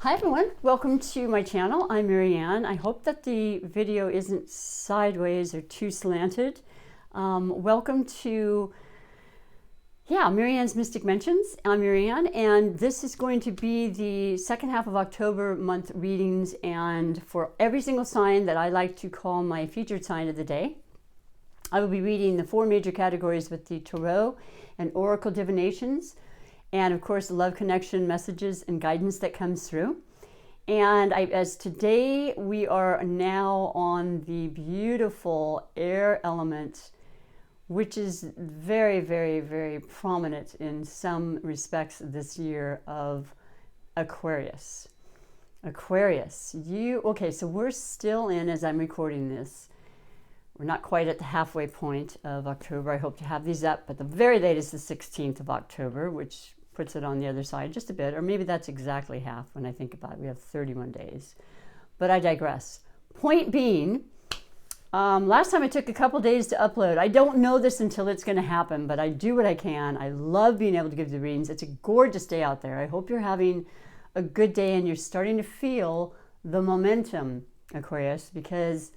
Hi everyone, welcome to my channel. I'm Marianne. I hope that the video isn't sideways or too slanted. Welcome to, Marianne's Mystic Mentions. I'm Marianne, and this is going to be the second half of October month readings, and for every single sign that I like to call my featured sign of the day. I will be reading the four major categories with the Tarot and Oracle divinations, and of course the love connection messages and guidance that comes through. And as today we are now on the beautiful air element, which is very, very, very prominent in some respects this year, of Aquarius. Aquarius, so we're still in, as I'm recording this, we're not quite at the halfway point of October. I hope to have these up, but the very latest is the 16th of October, which puts it on the other side just a bit, or maybe that's exactly half when I think about it. We have 31 days, but I digress. Point being, last time I took a couple days to upload. I don't know this until it's going to happen, but I do what I can. I love being able to give the readings. It's a gorgeous day out there. I hope you're having a good day and you're starting to feel the momentum, Aquarius, because,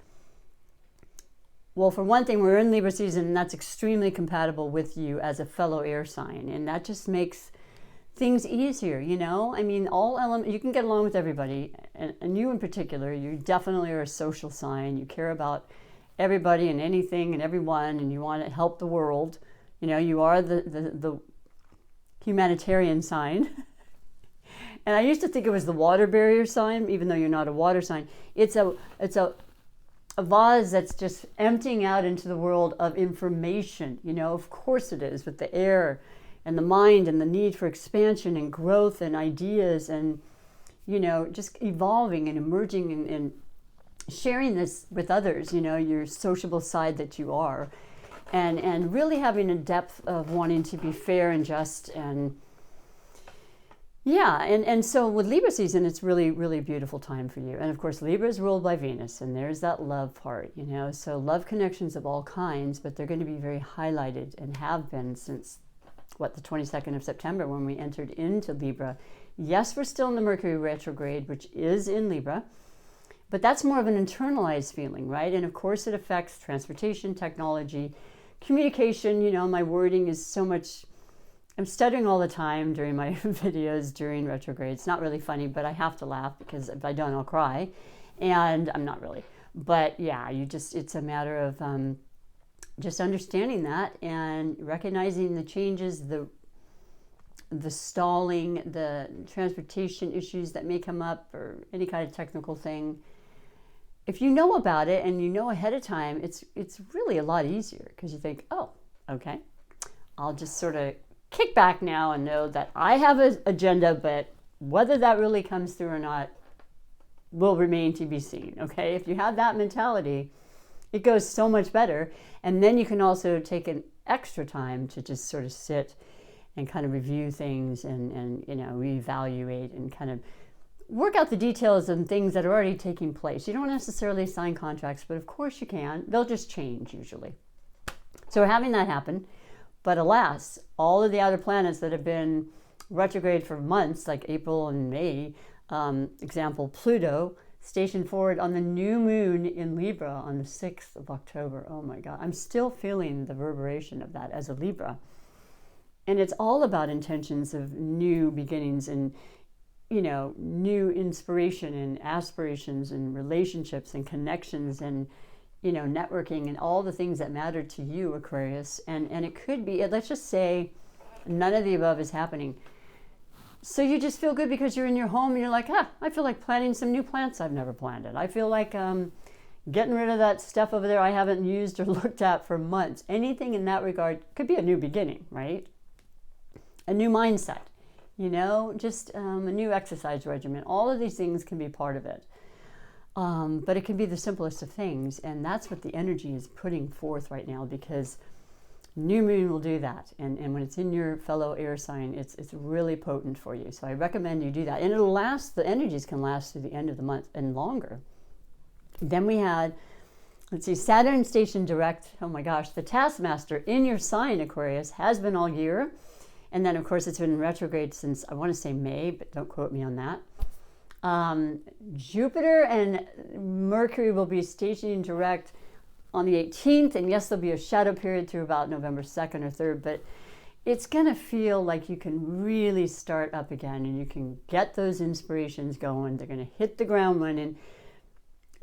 well, for one thing, we're in Libra season, and that's extremely compatible with you as a fellow air sign, and that just makes things easier, you know? I mean, all elements, you can get along with everybody, and you in particular, you definitely are a social sign. You care about everybody and anything and everyone, and you want to help the world. You know, you are the humanitarian sign. And I used to think it was the water barrier sign, even though you're not a water sign. It's a vase that's just emptying out into the world of information. You know, of course it is, with the air and the mind and the need for expansion and growth and ideas and, you know, just evolving and emerging and sharing this with others, you know, your sociable side that you are, and really having a depth of wanting to be fair and just, and and so with Libra season, it's really, really a beautiful time for you. And of course, Libra is ruled by Venus, and there's that love part, you know, so love connections of all kinds, but they're going to be very highlighted and have been since the 22nd of September, when we entered into Libra. Yes, we're still in the Mercury retrograde, which is in Libra, but that's more of an internalized feeling, right? And of course it affects transportation, technology, communication. You know, my wording is so much, I'm stuttering all the time during my videos during retrograde. It's not really funny, but I have to laugh, because if I don't, I'll cry. And I'm not really, but yeah, it's a matter of just understanding that and recognizing the changes, the stalling, the transportation issues that may come up, or any kind of technical thing. If you know about it and you know ahead of time, it's really a lot easier, because you think, oh, okay, I'll just sort of kick back now and know that I have an agenda, but whether that really comes through or not will remain to be seen. Okay, if you have that mentality, it goes so much better. And then you can also take an extra time to just sort of sit and kind of review things and you know, reevaluate and kind of work out the details and things that are already taking place. You don't necessarily sign contracts, but of course you can. They'll just change usually. So we're having that happen. But alas, all of the outer planets that have been retrograde for months, like April and May, example, Pluto, stationed forward on the new moon in Libra on the 6th of October. Oh my God, I'm still feeling the reverberation of that as a Libra. And it's all about intentions of new beginnings and, you know, new inspiration and aspirations and relationships and connections and, you know, networking and all the things that matter to you, Aquarius. And it could be, let's just say none of the above is happening. So you just feel good because you're in your home and you're like, I feel like planting some new plants I've never planted. I feel like getting rid of that stuff over there I haven't used or looked at for months. Anything in that regard could be a new beginning, right? A new mindset, you know, just a new exercise regimen. All of these things can be part of it. But it can be the simplest of things. And that's what the energy is putting forth right now, because new moon will do that, and when it's in your fellow air sign, it's really potent for you. So I recommend you do that, and it'll last. The energies can last through the end of the month and longer. Then we had, let's see, Saturn station direct. Oh my gosh, the taskmaster in your sign, Aquarius, has been all year, And then, of course, it's been in retrograde since, I want to say May, but don't quote me on that. Jupiter and Mercury will be stationing direct on the 18th, and yes, there'll be a shadow period through about November 2nd or 3rd, but it's going to feel like you can really start up again and you can get those inspirations going. They're going to hit the ground running.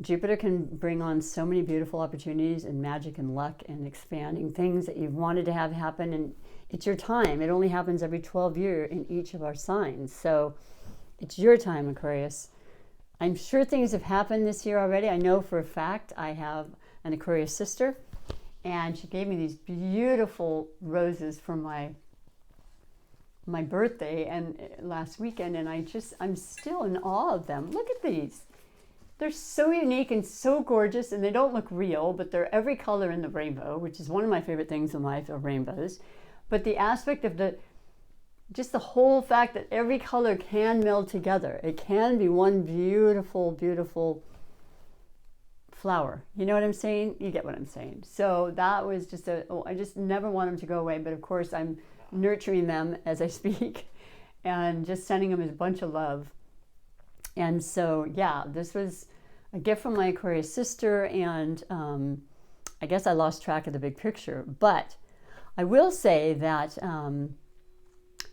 Jupiter can bring on so many beautiful opportunities and magic and luck and expanding things that you've wanted to have happen, and it's your time. It only happens every 12 years in each of our signs. So it's your time, Aquarius. I'm sure things have happened this year already. I know for a fact I have an Aquarius sister, and she gave me these beautiful roses for my birthday and last weekend, and I'm still in awe of them. Look at these. They're so unique and so gorgeous, and they don't look real, but they're every color in the rainbow, which is one of my favorite things in life, are rainbows. But the aspect of just the whole fact that every color can meld together. It can be one beautiful, beautiful flower. You know what I'm saying? You get what I'm saying. So that was just I just never want them to go away, but of course I'm nurturing them as I speak and just sending them a bunch of love. And so, yeah, this was a gift from my Aquarius sister, and I guess I lost track of the big picture. But I will say that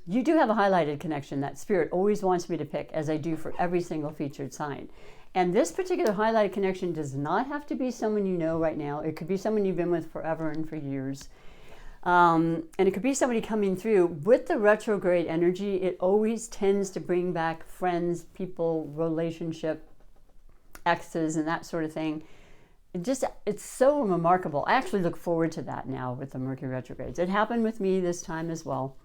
you do have a highlighted connection that Spirit always wants me to pick, as I do for every single featured sign. And this particular highlighted connection does not have to be someone you know right now. It could be someone you've been with forever and for years. And it could be somebody coming through. With the retrograde energy, it always tends to bring back friends, people, relationship, exes, and that sort of thing. It's so remarkable. I actually look forward to that now with the Mercury retrogrades. It happened with me this time as well.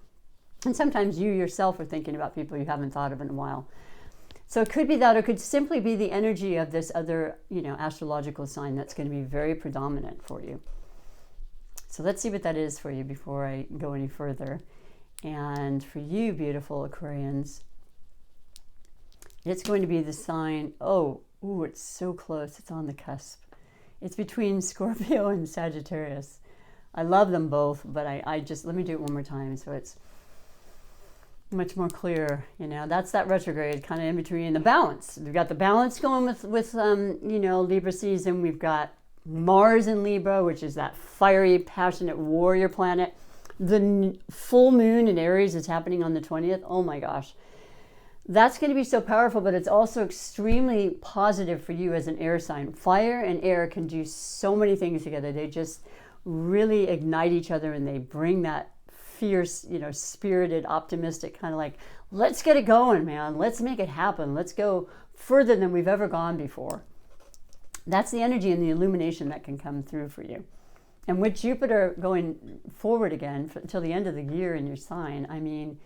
And sometimes you yourself are thinking about people you haven't thought of in a while. So it could be that, or it could simply be the energy of this other, astrological sign that's going to be very predominant for you. So let's see what that is for you before I go any further. And for you, beautiful Aquarians, it's going to be the sign, it's so close, it's on the cusp. It's between Scorpio and Sagittarius. I love them both, but I just, let me do it one more time so it's much more clear. That's that retrograde kind of in between the balance. We've got the balance going with Libra season. We've got Mars in Libra, which is that fiery, passionate warrior planet. The full moon in Aries is happening on the 20th. Oh my gosh. That's going to be so powerful, but it's also extremely positive for you as an air sign. Fire and air can do so many things together. They just really ignite each other, and they bring that fierce, spirited, optimistic kind of like, let's get it going, man. Let's make it happen. Let's go further than we've ever gone before. That's the energy and the illumination that can come through for you. And with Jupiter going forward again until the end of the year in your sign,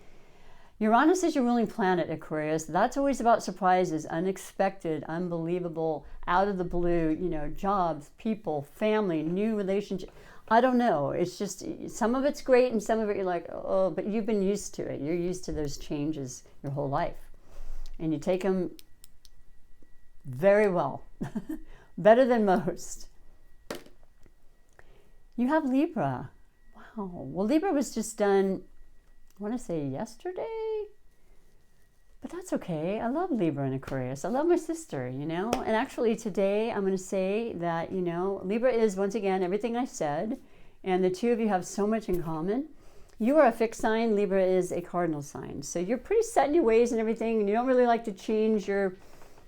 Uranus is your ruling planet, Aquarius. That's always about surprises, unexpected, unbelievable, out of the blue, jobs, people, family, new relationships. I don't know. It's just, some of it's great and some of it you're like, oh, but you've been used to it. You're used to those changes your whole life. And you take them very well. Better than most. You have Libra. Wow. Well, Libra was just done, I want to say yesterday, but that's okay. I love Libra and Aquarius. I love my sister, And actually today I'm going to say that, Libra is, once again, everything I said, and the two of you have so much in common. You are a fixed sign. Libra is a cardinal sign. So you're pretty set in your ways and everything, and you don't really like to change your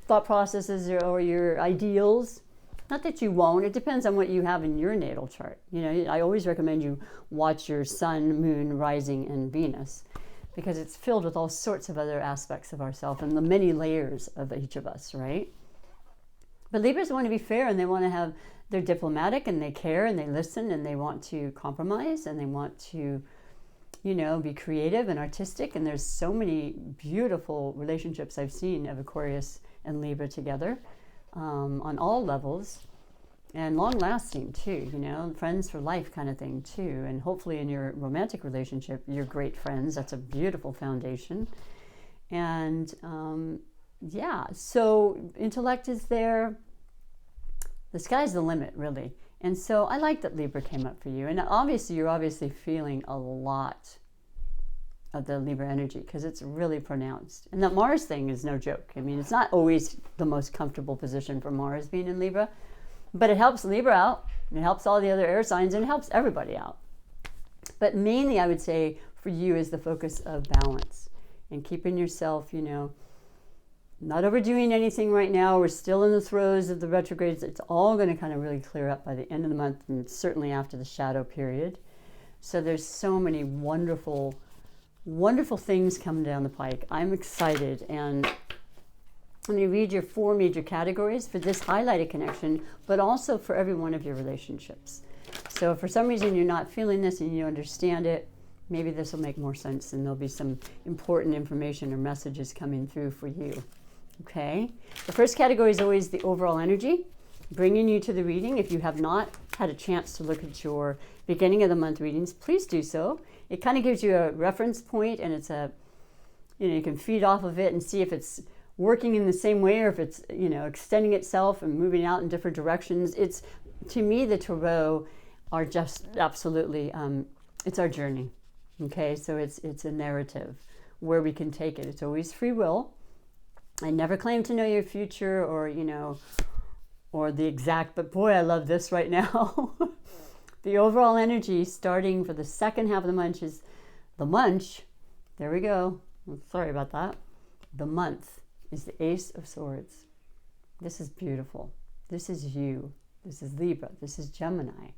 thought processes or your ideals. Not that you won't. It depends on what you have in your natal chart. I always recommend you watch your sun, moon, rising, and Venus, because it's filled with all sorts of other aspects of ourselves and the many layers of each of us, right? But Libras want to be fair, and they're diplomatic, and they care, and they listen, and they want to compromise, and they want to, be creative and artistic. And there's so many beautiful relationships I've seen of Aquarius and Libra together. On all levels, and long-lasting too, friends for life kind of thing too. And hopefully in your romantic relationship, you're great friends. That's a beautiful foundation. And so intellect is there. The sky's the limit, really. And so I like that Libra came up for you. And obviously, you're feeling a lot of the Libra energy, because it's really pronounced. And that Mars thing is no joke. I mean, it's not always the most comfortable position for Mars being in Libra, but it helps Libra out, it helps all the other air signs, and it helps everybody out. But mainly, I would say, for you is the focus of balance and keeping yourself, you know, not overdoing anything right now. We're still in the throes of the retrogrades. It's all going to kind of really clear up by the end of the month, and certainly after the shadow period. So there's so many wonderful things coming down the pike. I'm excited, and I'm going to read your 4 major categories for this highlighted connection, but also for every one of your relationships. So if for some reason you're not feeling this and you understand it, maybe this will make more sense, and there'll be some important information or messages coming through for you. Okay? The first category is always the overall energy, bringing you to the reading. If you have not had a chance to look at your beginning of the month readings, please do so. It kind of gives you a reference point, and it's a, you know, you can feed off of it and see if it's working in the same way, or if it's, you know, extending itself and moving out in different directions. It's, to me, the tarot are just absolutely, it's our journey. Okay, so it's a narrative where we can take it. It's always free will. I never claim to know your future, or, you know, or the exact, but boy, I love this right now. The overall energy starting for the second half of the month is the month. There we go. Sorry about that. The month is the Ace of Swords. This is beautiful. This is you. This is Libra. This is Gemini.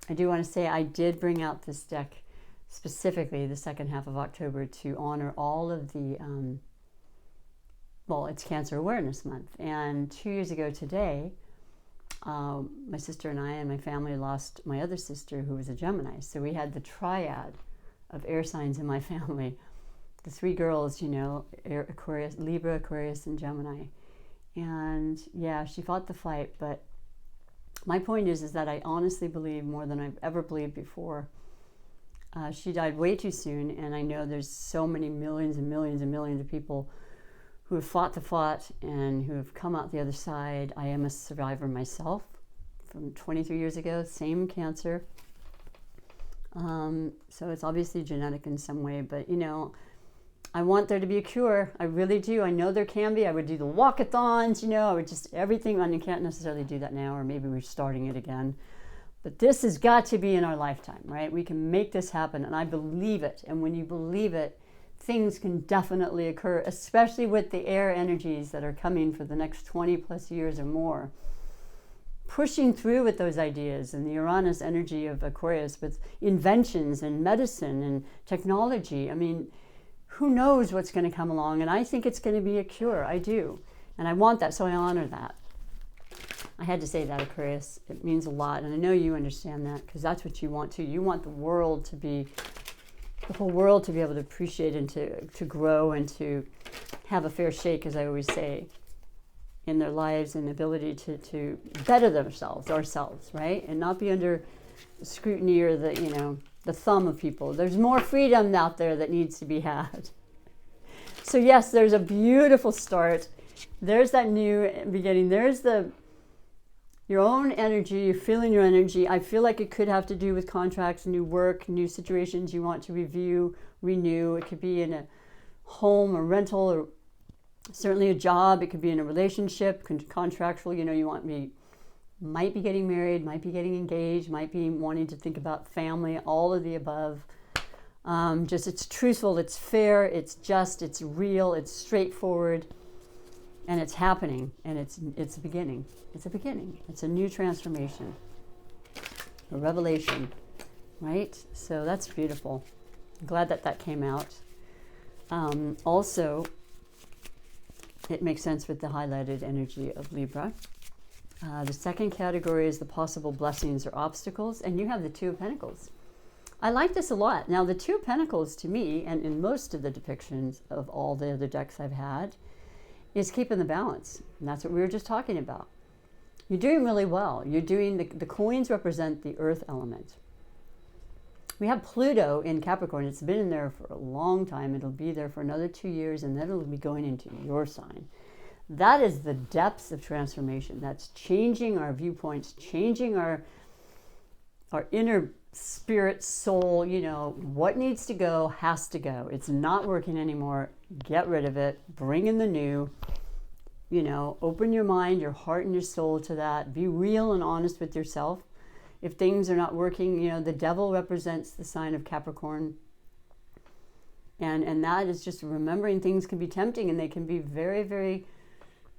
I do want to say I did bring out this deck specifically the second half of October to honor all of the, well, it's Cancer Awareness Month. And 2 years ago today, my sister and I and my family lost my other sister, who was a Gemini. So we had the triad of air signs in my family. The 3 girls, you know, Aquarius, Libra, Aquarius, and Gemini. And yeah, she fought the fight, but my point is that I honestly believe more than I've ever believed before. She died way too soon, and I know there's so many millions and millions and millions of people who have fought the fight and who have come out the other side. I am a survivor myself from 23 years ago, same cancer. So it's obviously genetic in some way, but, you know, I want there to be a cure. I really do. I know there can be. I would do the walkathons, you know, I would just everything. And you can't necessarily do that now, or maybe we're starting it again. But this has got to be in our lifetime, right? We can make this happen, and I believe it. And when you believe it, things can definitely occur, especially with the air energies that are coming for the next 20 plus years or more. Pushing through with those ideas, and the Uranus energy of Aquarius with inventions and medicine and technology. I mean, who knows what's going to come along, and I think it's going to be a cure. I do, and I want that, so I honor that. I had to say that, Aquarius. It means a lot, and I know you understand that, because that's what you want too. You want the world to be, the whole world to be able to appreciate and to grow and to have a fair shake, as I always say, in their lives, and ability to better themselves, ourselves, right? And not be under scrutiny or the, you know, the thumb of people. There's more freedom out there that needs to be had. So yes, there's a beautiful start. There's that new beginning. There's your own energy. You're feeling your energy. I feel like it could have to do with contracts, new work, new situations you want to review, renew. It could be in a home, a rental, or certainly a job. It could be in a relationship, contractual. You know, might be getting married, might be getting engaged, might be wanting to think about family, all of the above. Just it's truthful, it's fair, it's just, it's real, it's straightforward, and it's happening, and it's a beginning. It's a beginning. It's a new transformation, a revelation, right? So that's beautiful. I'm glad that came out. Also, it makes sense with the highlighted energy of Libra. The second category is the possible blessings or obstacles, and you have the Two of Pentacles. I like this a lot. Now, the Two of Pentacles, to me, and in most of the depictions of all the other decks I've had, is keeping the balance. And that's what we were just talking about. You're doing really well. You're doing, the coins represent the earth element. We have Pluto in Capricorn. It's been in there for a long time. It'll be there for another 2 years, and then it'll be going into your sign. That is the depths of transformation. That's changing our viewpoints, changing our inner spirit, soul, you know, what needs to go has to go. It's not working anymore. Get rid of it. Bring in the new. You know, open your mind, your heart, and your soul to that. Be real and honest with yourself. If things are not working, you know, the devil represents the sign of Capricorn. And that is just remembering things can be tempting, and they can be very, very,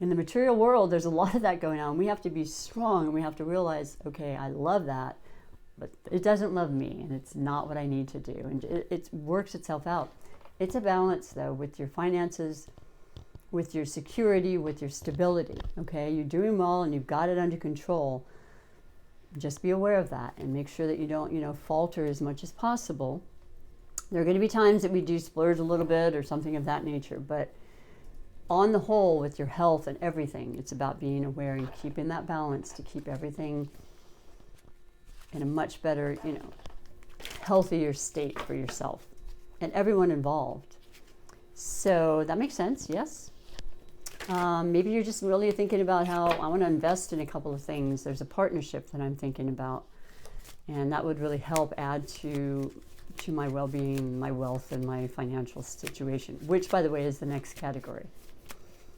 in the material world, there's a lot of that going on. We have to be strong, and we have to realize, okay, I love that, but it doesn't love me, and it's not what I need to do. And it works itself out. It's a balance, though, with your finances, with your security, with your stability, okay? You're doing well, and you've got it under control. Just be aware of that, and make sure that you don't, you know, falter as much as possible. There are going to be times that we do splurge a little bit or something of that nature, but on the whole, with your health and everything, it's about being aware and keeping that balance to keep everything in a much better, you know, healthier state for yourself and everyone involved. So that makes sense, yes? Maybe you're just really thinking about how I want to invest in a couple of things. There's a partnership that I'm thinking about, and that would really help add to my well-being, my wealth, and my financial situation, which, by the way, is the next category.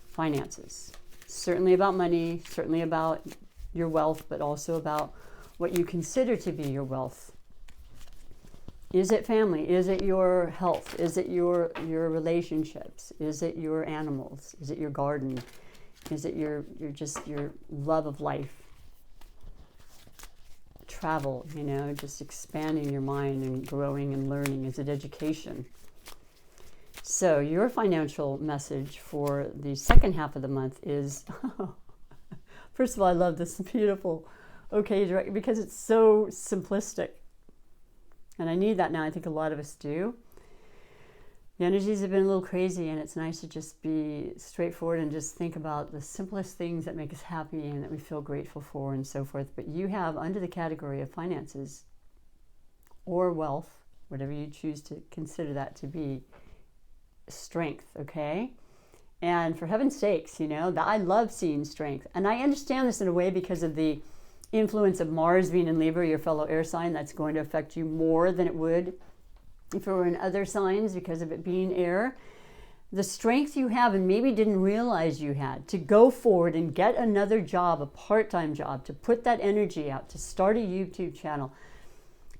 Finances. Certainly about money, certainly about your wealth, but also about what you consider to be your wealth. Is it family? Is it your health? Is it your relationships? Is it your animals? Is it your garden? Is it your love of life? Travel, you know, just expanding your mind and growing and learning. Is it education? So your financial message for the second half of the month is, first of all, I love this beautiful, okay, because it's so simplistic. And I need that now. I think a lot of us do. The energies have been a little crazy, and it's nice to just be straightforward and just think about the simplest things that make us happy and that we feel grateful for and so forth. But you have, under the category of finances or wealth, whatever you choose to consider that to be, strength, okay? And for heaven's sakes, you know, I love seeing strength. And I understand this in a way because of the influence of Mars being in Libra, your fellow air sign. That's going to affect you more than it would if it were in other signs because of it being air. The strength you have, and maybe didn't realize you had, to go forward and get another job, a part-time job, to put that energy out, to start a YouTube channel,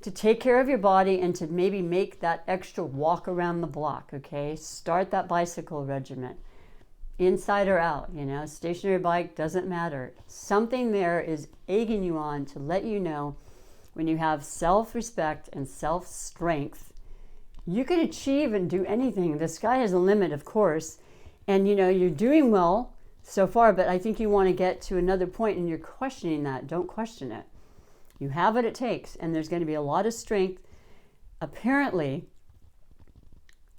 to take care of your body, and to maybe make that extra walk around the block, okay? Start that bicycle regiment. Inside or out, you know, stationary bike, doesn't matter. Something there is egging you on to let you know when you have self-respect and self-strength, you can achieve and do anything. The sky has a limit, of course. And, you know, you're doing well so far, but I think you want to get to another point and you're questioning that. Don't question it. You have what it takes, and there's going to be a lot of strength. Apparently,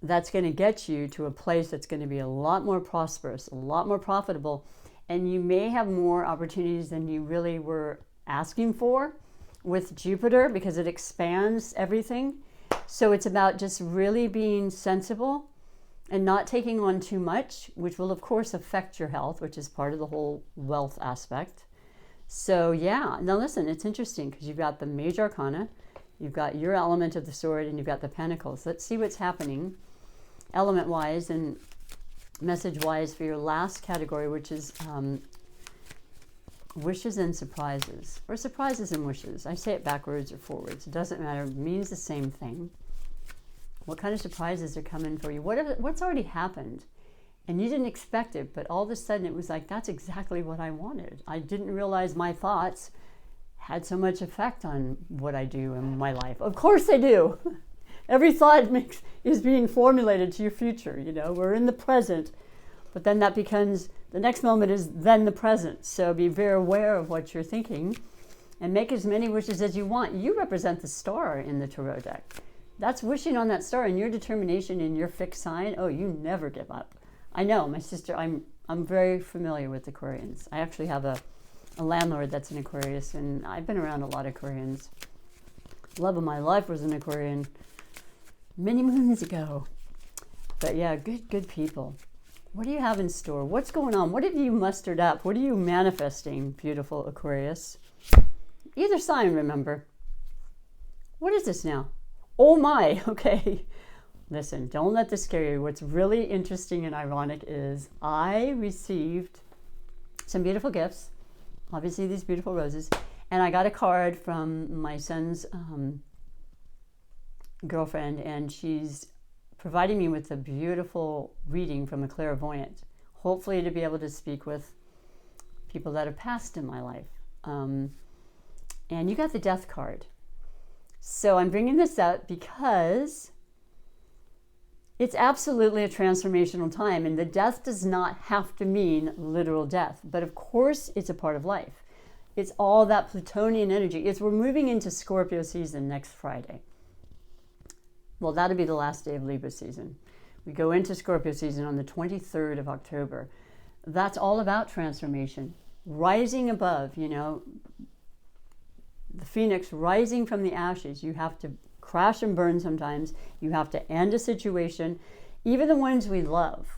that's going to get you to a place that's going to be a lot more prosperous, a lot more profitable, and you may have more opportunities than you really were asking for with Jupiter because it expands everything. So it's about just really being sensible and not taking on too much, which will, of course, affect your health, which is part of the whole wealth aspect. So, yeah. Now, listen, it's interesting because you've got the major arcana, you've got your element of the sword, and you've got the pentacles. Let's see what's happening element-wise and message-wise for your last category, which is wishes and surprises, or surprises and wishes. I say it backwards or forwards. It doesn't matter. It means the same thing. What kind of surprises are coming for you? What's already happened? And you didn't expect it, but all of a sudden it was like, that's exactly what I wanted. I didn't realize my thoughts had so much effect on what I do in my life. Of course they do. Every thought is being formulated to your future. You know, we're in the present, but then that becomes, the next moment is then the present. So be very aware of what you're thinking and make as many wishes as you want. You represent the star in the tarot deck. That's wishing on that star, and your determination in your fixed sign. Oh, you never give up. I know, my sister, I'm very familiar with Aquarians. I actually have a landlord that's an Aquarius, and I've been around a lot of Aquarians. Love of my life was an Aquarian many moons ago. But yeah, good people. What do you have in store? What's going on? What have you mustered up? What are you manifesting, beautiful Aquarius? Either sign, remember. What is this now? Oh my, okay. Listen, don't let this scare you. What's really interesting and ironic is I received some beautiful gifts, obviously these beautiful roses, and I got a card from my son's girlfriend, and she's providing me with a beautiful reading from a clairvoyant, hopefully to be able to speak with people that have passed in my life. And you got the death card. So I'm bringing this up because it's absolutely a transformational time, and the death does not have to mean literal death, but of course it's a part of life. It's all that Plutonian energy. We're moving into Scorpio season next Friday. Well, that'll be the last day of Libra season. We go into Scorpio season on the 23rd of October. That's all about transformation, rising above, the phoenix rising from the ashes. You have to crash and burn sometimes. You have to end a situation, even the ones we love,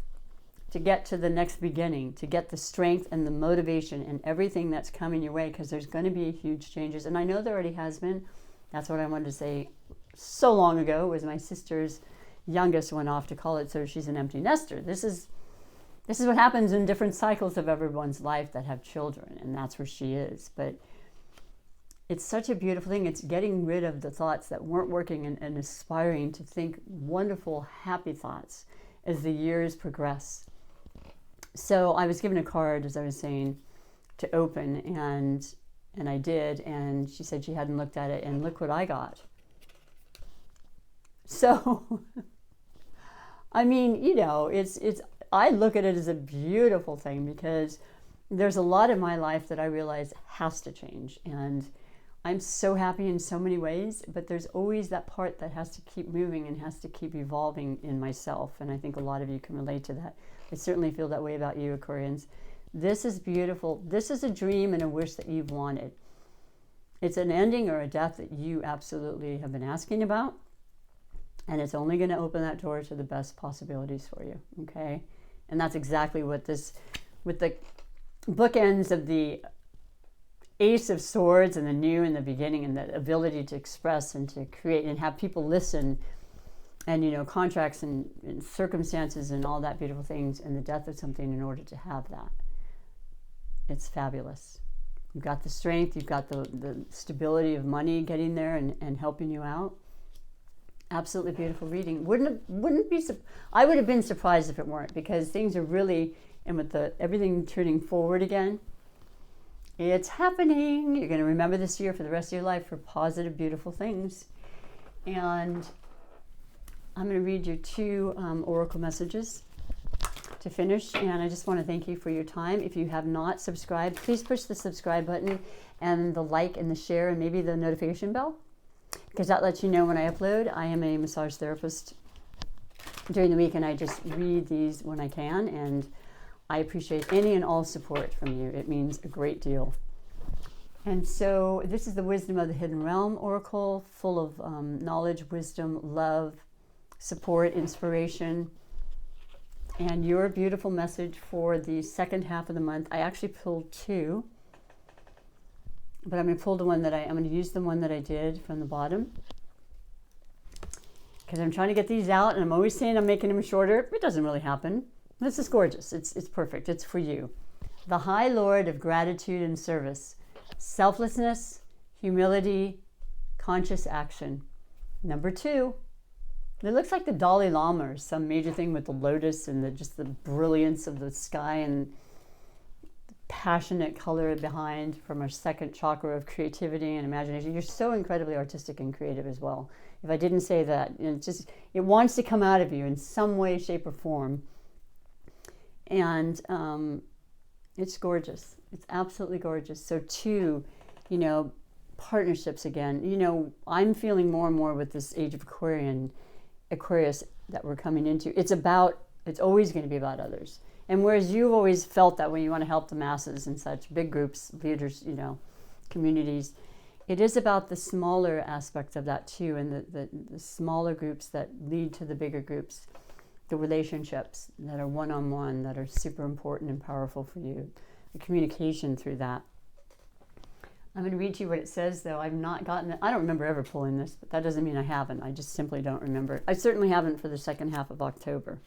to get to the next beginning, to get the strength and the motivation and everything that's coming your way, because there's going to be huge changes. And I know there already has been. That's what I wanted to say so long ago, was my sister's youngest went off to college, so she's an empty nester. This is what happens in different cycles of everyone's life that have children, and that's where she is. But it's such a beautiful thing. It's getting rid of the thoughts that weren't working and aspiring to think wonderful, happy thoughts as the years progress. So I was given a card, as I was saying, to open, and I did, and she said she hadn't looked at it, and look what I got. So, I mean, I look at it as a beautiful thing, because there's a lot in my life that I realize has to change, and I'm so happy in so many ways, but there's always that part that has to keep moving and has to keep evolving in myself, and I think a lot of you can relate to that. I certainly feel that way about you, Aquarians. This is beautiful. This is a dream and a wish that you've wanted. It's an ending or a death that you absolutely have been asking about, and it's only going to open that door to the best possibilities for you, okay? And that's exactly what with the bookends of the Ace of Swords and the new and the beginning, and the ability to express and to create and have people listen, and contracts and circumstances and all that beautiful things, and the death of something in order to have that. It's fabulous. You've got the strength, you've got the stability of money getting there and helping you out. Absolutely beautiful reading. I would have been surprised if it weren't, because things are really, and with everything turning forward again, it's happening. You're going to remember this year for the rest of your life for positive, beautiful things. And I'm going to read you two oracle messages to finish, and I just want to thank you for your time. If you have not subscribed, please push the subscribe button and the like and the share and maybe the notification bell, because that lets you know when I upload. I am a massage therapist during the week, and I just read these when I can, and I appreciate any and all support from you. It means a great deal. And so this is the Wisdom of the Hidden Realm Oracle, full of knowledge, wisdom, love, support, inspiration, and your beautiful message for the second half of the month. I actually pulled two, but I'm going to pull the one I'm going to use the one that I did from the bottom, because I'm trying to get these out, and I'm always saying I'm making them shorter. It doesn't really happen. This is gorgeous. It's perfect. It's for you. The High Lord of Gratitude and Service. Selflessness, humility, conscious action. Number 2. It looks like the Dalai Lama or some major thing with the lotus and just the brilliance of the sky and the passionate color behind, from our second chakra of creativity and imagination. You're so incredibly artistic and creative as well. If I didn't say that, it wants to come out of you in some way, shape, or form. And it's gorgeous. It's absolutely gorgeous. So 2, partnerships again. I'm feeling more and more with this age of Aquarius that we're coming into. It's always going to be about others. And whereas you've always felt that when you want to help the masses and such, big groups, leaders, communities, it is about the smaller aspects of that too, and the smaller groups that lead to the bigger groups. The relationships that are one-on-one, that are super important and powerful for you, the communication through that. I'm going to read to you what it says, though. I've not gotten it. I don't remember ever pulling this, but that doesn't mean I haven't. I just simply don't remember it. I certainly haven't for the second half of October.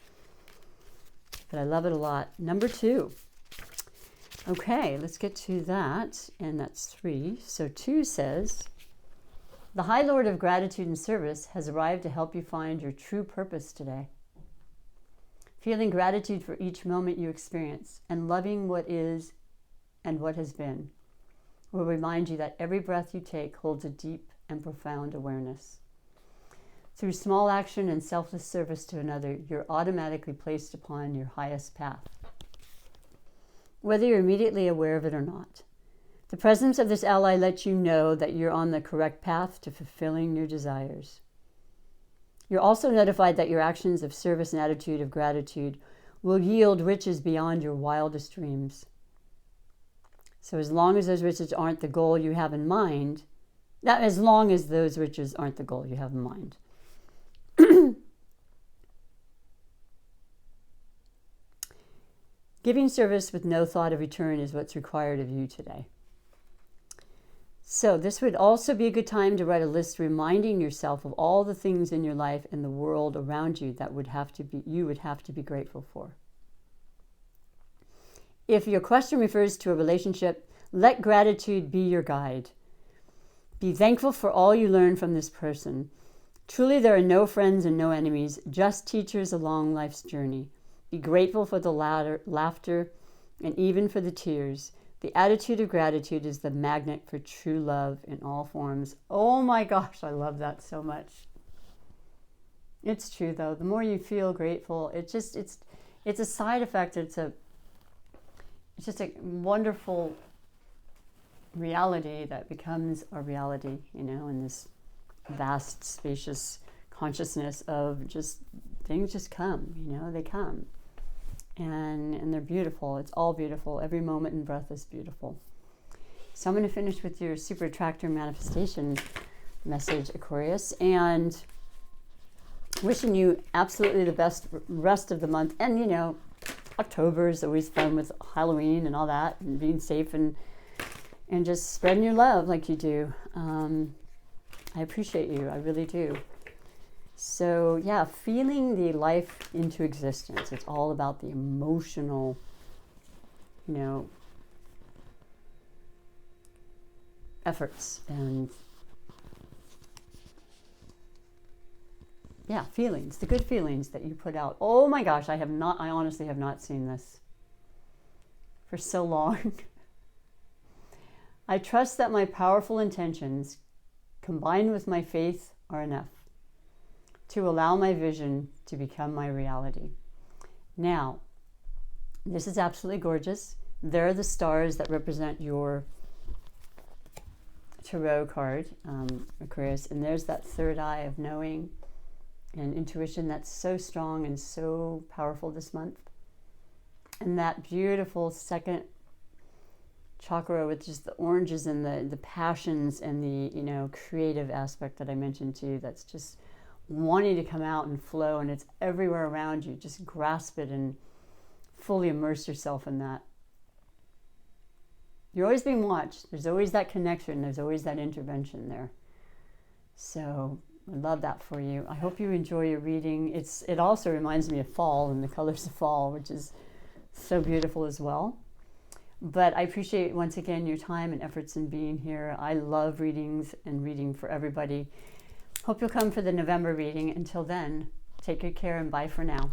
But I love it a lot. Number 2. Okay, let's get to that. And that's 3. So 2 says, the High Lord of Gratitude and Service has arrived to help you find your true purpose today. Feeling gratitude for each moment you experience and loving what is and what has been will remind you that every breath you take holds a deep and profound awareness. Through small action and selfless service to another, you're automatically placed upon your highest path, whether you're immediately aware of it or not. The presence of this ally lets you know that you're on the correct path to fulfilling your desires. You're also notified that your actions of service and attitude of gratitude will yield riches beyond your wildest dreams. So as long as those riches aren't the goal you have in mind, as long as those riches aren't the goal you have in mind. Giving service with no thought of return is what's required of you today. So this would also be a good time to write a list reminding yourself of all the things in your life and the world around you that you would have to be grateful for. If your question refers to a relationship, let gratitude be your guide. Be thankful for all you learn from this person. Truly, there are no friends and no enemies, just teachers along life's journey. Be grateful for the laughter and even for the tears. The attitude of gratitude is the magnet for true love in all forms. Oh my gosh, I love that so much. It's true though. The more you feel grateful, it's a side effect. It's just a wonderful reality that becomes a reality, in this vast, spacious consciousness of just things just come, they come. And they're beautiful. It's all beautiful. Every moment and breath is beautiful. So I'm going to finish with your super attractor manifestation message, Aquarius, and wishing you absolutely the best rest of the month. And, October is always fun with Halloween and all that, and being safe and just spreading your love like you do. I appreciate you. I really do. So yeah, feeling the life into existence. It's all about the emotional, efforts and feelings, the good feelings that you put out. Oh my gosh, I honestly have not seen this for so long. I trust that my powerful intentions combined with my faith are enough to allow my vision to become my reality. Now, this is absolutely gorgeous. There are the stars that represent your tarot card, Aquarius, and there's that third eye of knowing and intuition that's so strong and so powerful this month. And that beautiful second chakra with just the oranges and the passions and the, creative aspect that I mentioned to you, that's just wanting to come out and flow, and it's everywhere around you. Just grasp it and fully immerse yourself in that. You're always being watched. There's always that connection. There's always that intervention there. So I love that for you. I hope you enjoy your reading. It also reminds me of fall and the colors of fall, which is so beautiful as well. But I appreciate once again your time and efforts in being here. I love readings and reading for everybody. Hope you'll come for the November reading. Until then, take good care and bye for now.